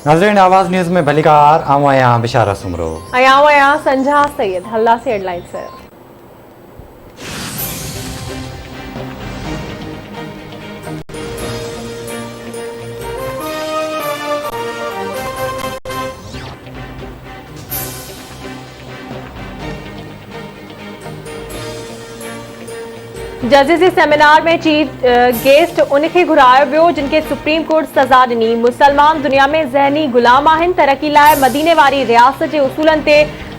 नाज़रीन आवाज़ न्यूज़ में भलीकार आवां बिशारा सुमरो आया संझा सैयद हल्ला से हेडलाइंस है। जजेस सेमिनार में चीफ गेस्ट उनखे घुरायो वियो जिनके सुप्रीम कोर्ट सज़ा ॾिनी। मुसलमान दुनिया में ज़हनी गुलाम आहिनि। तरक़ी लाइ मदीने वारी रियासत जे उसूलनि ते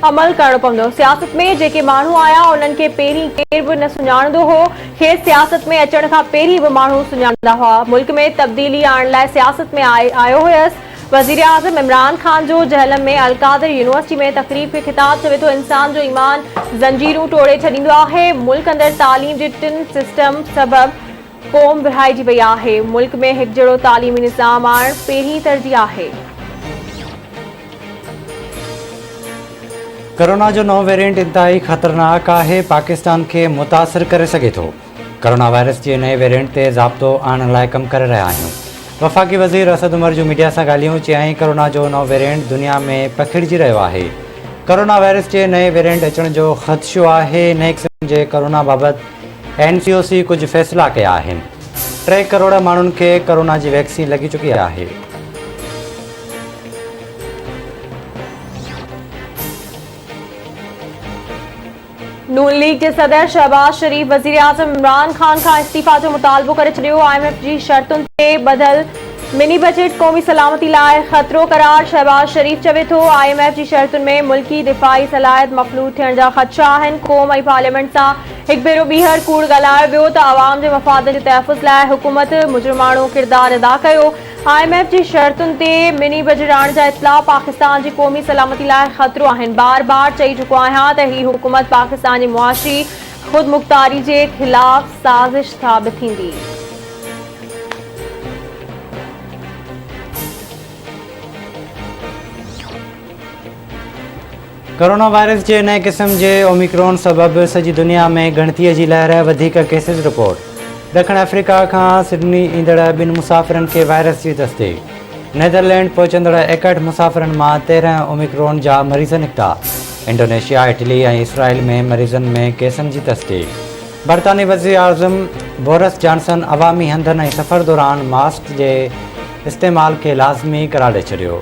अमल करणो पवंदो। सियासत में जेके माण्हू आया उन्हनि खे पहिरीं केर बि न सुञाणंदो हो। खेसि सियासत में अचण खां पहिरीं बि माण्हू सुञाणंदा हुआ। मुल्क में तब्दीली आणण लाइ सियासत में आयो हुयसि। वज़ीर आज़म इमरान ख़ान जो जहलम में अलकादर यूनिवर्सिटी में तक़रीब खे ख़िताब चवे थो इंसान जो ईमान ज़ंजीरूं तोड़े छॾींदो आहे। मुल्क अंदरि तालीम जे टिन सिस्टम सबबि क़ौम विरहाइजी वई आहे। मुल्क में हिकु जहिड़ो तालीमी निज़ाम आणणु पहिरीं तरजीह आहे। कोरोना जो नओं वेरिएंट इंतहाई ख़तरनाक आहे। पाकिस्तान खे मुतासिर करे सघे थो। कोरोना वायरस जे नए वेरिएंट ते ज़ाब्तो आणण लाइ कमु करे रहिया आहियूं। वफ़ाक़ी वज़ीर असद उमर जो मीडिया सां ॻाल्हियूं चयाईं कोरोना जो नओं वेरिएंट दुनिया में पखिड़िजी रहियो आहे। कोरोना वायरस जे नए वेरिएंट अचण जो ख़दशो आहे। नए क़िस्म जे कोरोना बाबति NCOC कुझु फ़ैसिला कया आहिनि। 3 करोड़ माण्हुनि खे कोरोना जी वैक्सीन लॻी चुकी आहे। नून लीग के सदर शहबाज शरीफ वज़ीर आज़म इमरान ख़ान खां इस्तीफ़ा जो मुतालबो करे छॾियो। IMF जी शर्तुनि ते बदल मिनी बजट क़ौमी सलामती लाइ ख़तरो करार। शहबाज शरीफ चवे थो IMF जी शर्तुनि में मुल्की दिफ़ाई सलाहियत मफ़लूज थियण जा ख़दशा आहिनि। क़ौम ऐं पार्लियामेंट सां हिकु भेरो ॿीहर कूड़ ॻाल्हायो वियो त अवाम जे मफ़ाद जे तहफ़ुज़ लाइ हुकूमत मुजरिमाणो किरदारु अदा कयो। IMF जी शर्तुनि ते मिनी बजट आणण जा इतला पाकिस्तान जी क़ौमी सलामती लाइ ख़तरो आहिनि। बार बार चई चुको आहियां त ही हुकूमत पाकिस्तान जी मुआशी ख़ुदमुख़्तारी जे ख़िलाफ़ साज़िश साबित थींदी। कोरोना वायरस जे नए क़िस्म जे ओमिक्रॉन सबबि सॼी दुनिया में गणतीअ जी लहर वधीक केसिस रिपोर्ट। ॾखण अफ्रीका खां सिडनी ईंदड़ 2 मुसाफ़िरनि खे वायरस जी तस्दीक। नेदरलैंड पहुचंदड़ 61 मुसाफ़िरनि मां 13 ओमिक्रॉन जा मरीज़ निकिता। इंडोनेशिया, इटली ऐं इसराइल में मरीज़नि में केसनि जी तस्दीक। बरतानी वज़ीर आज़म बोरिस जॉनसन अवामी हंधनि ऐं सफ़र दौरान मास्क जे इस्तेमाल खे लाज़मी करार ॾेई छॾियो।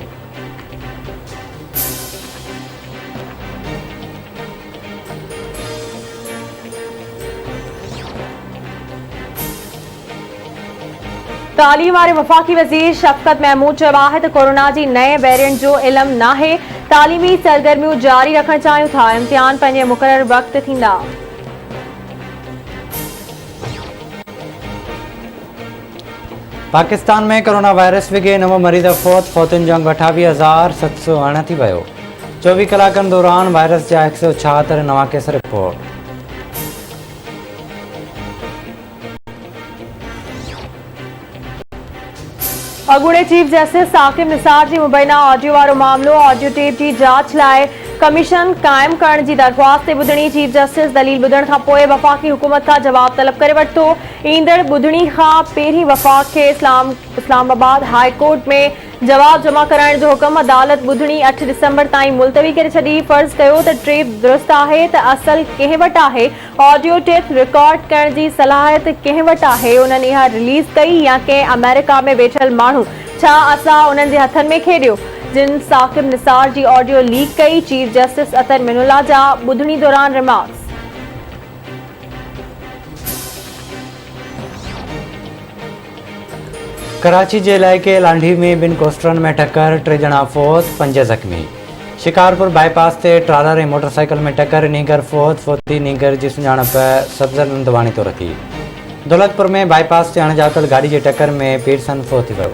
तालीम वारे वफ़ाक़ी वज़ीर शफ़क़त महमूद चयो आहे त कोरोना जी नए वेरिएंट जो इल्म नाहे। तालीमी सरगर्मियूं जारी रखणु चाहियूं था। इम्तिहान पंहिंजे मुक़रर वक़्त थींदा। पाकिस्तान में कोरोना वायरस विघे नव मरीज़ फौतुनि जो अंग 28,708 थी वियो। 24 कलाकनि दौरान वायरस जा 176 नवां केस रिपोर्ट। अॻूणे चीफ जस्टिस साक़िब निसार जी मुबैना ऑडियो वारो मामिलो ऑडियो टेप जी जांच लाइ कमीशन क़ाइमु करण जी दरख़्वास्त ते ॿुधणी। चीफ जस्टिस दलील ॿुधण खां पोइ वफ़ाक़ी हुकूमत खां जवाब तलब करे वरितो। ईंदड़ ॿुधणी खां पहिरीं वफ़ाक़ खे इस्लामाबाद हाई कोर्ट में जवाब जमा कराइण जो हुकुम। अदालत ॿुधणी 8 दिसंबर ताईं मुलतवी करे छॾी। फ़र्ज़ कयो त टेप दुरुस्त आहे त असल कंहिं वटि आहे। ऑडियो टेप रिकॉर्ड करण जी सलाहियत कंहिं वटि आहे। उन्हनि इहा रिलीज़ कई या कंहिं अमेरिका में वेठल माण्हू। छा असां उन्हनि जे हथनि में खेॾियो जिन साक़िब निसार जी ऑडियो लीक कई। चीफ जस्टिस अतर मिनुल्ला जा ॿुधणी दौरान रिमार्क्स। कराची जे इलाइक़े लांढी में 2 कोस्टरनि में टक्कर, 3 ॼणा फौत, 5 ज़ख़्मी। शिकारपुर बाईपास ते ट्रालर ऐं मोटरसाइकिल में टक्कर, नीगर फौती नीगर जी सुञाणप सब्ज़र नंदवाणी तौर थी। दौलतपुर में बाईपास ते अणॼातल गाड़ी जी टक्कर में पीरसन फौत थी वियो।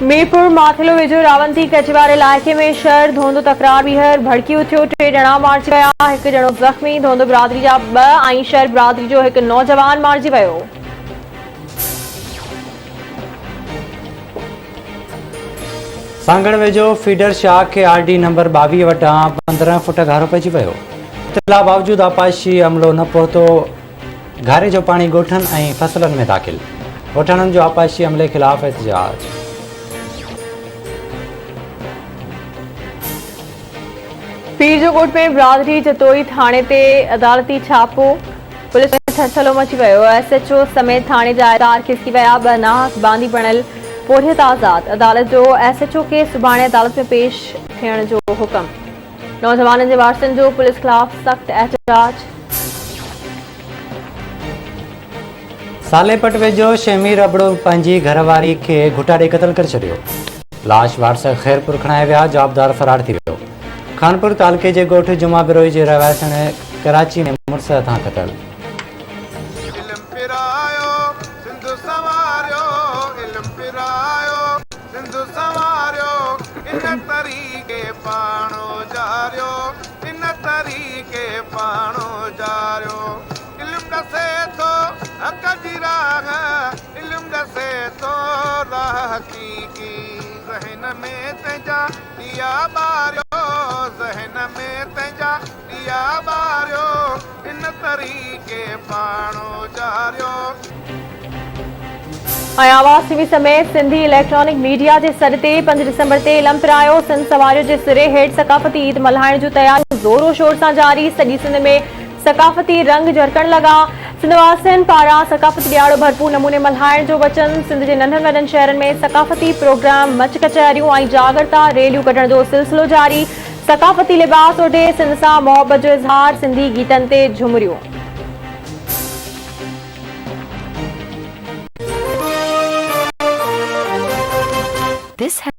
मीरपुर माथिलो वेझो रावंती कचवार इलाइक़े में शहर धोंदो तकरार ॿीहर भड़की उथियो। 3 ॼणा मारिजी विया, 1 ॼणो ज़ख़्मी। धोंदो बिरादरी जा 2 ऐं शहर बिरादरी जो 1 नौजवान मारिजी वियो। सांगड़ वेझो फीडर शाह खे RD नंबर 22 वटां 15 फुट गारो पइजी वियो। इत्तला बावजूद आपाशी अमलो न पहुतो। घारे जो पानी ॻोठनि ऐं फसलनि में दाख़िल। ॻोठाणनि जो आपाशी अमले ख़िलाफ़ एहतजाज। पीरजोकोट में बिरादरी जतोई थाणे ते अदालती छापो। पुलिस में छछलो मची वियो। SHO समेत थाणे जा इदार खिसकी विया। 2 नाहक बांदी बणियल पुठियत आज़ाद। अदालत जो SHO खे सुभाणे अदालत में पेश थियण जो हुकुम। नौजवाननि जे वारसनि जो पुलिस ख़िलाफ़ सख़्त एहतजाज। सालेपट वेझो शमीर अबड़ो पंहिंजी घरवारी खे घुटाड़े क़तल करे छॾियो। लाश वारस ख़ैरपुर खणाए विया। जवाबदार फरार थी वियो। खानपुर तालुके जे ॻोठ जुमा बिरोही जे रवासण कराची में मुड़ुस हथां क़तल। आवाज़ टीवी समेत सिंधी इलेक्ट्रॉनिक मीडिया के सर ते 5 दिसंबर ते इलम पिरायो। सिंध सवारियों के सिरे हेठ सकाफती ईद मल्हाइण जूं तैयारियूं ज़ोरो शोर सां जारी। सॼी सिंध में सकाफती रंग झरकण लगा। सिंधवासियुनि पारां सकाफती ॾियारो भरपूर नमूने मल्हाइण जो वचन। सिंध के नंढनि वॾनि शहरनि में सकाफती प्रोग्राम मच कचहरियूं ऐं जागरता रैलियूं कढण जो सिलसिलो जारी। सकाफती लिबास ओढ़े सिंध सां मोहब्बत जो इज़हार। सिंधी गीतनि ते झुमरियूं। This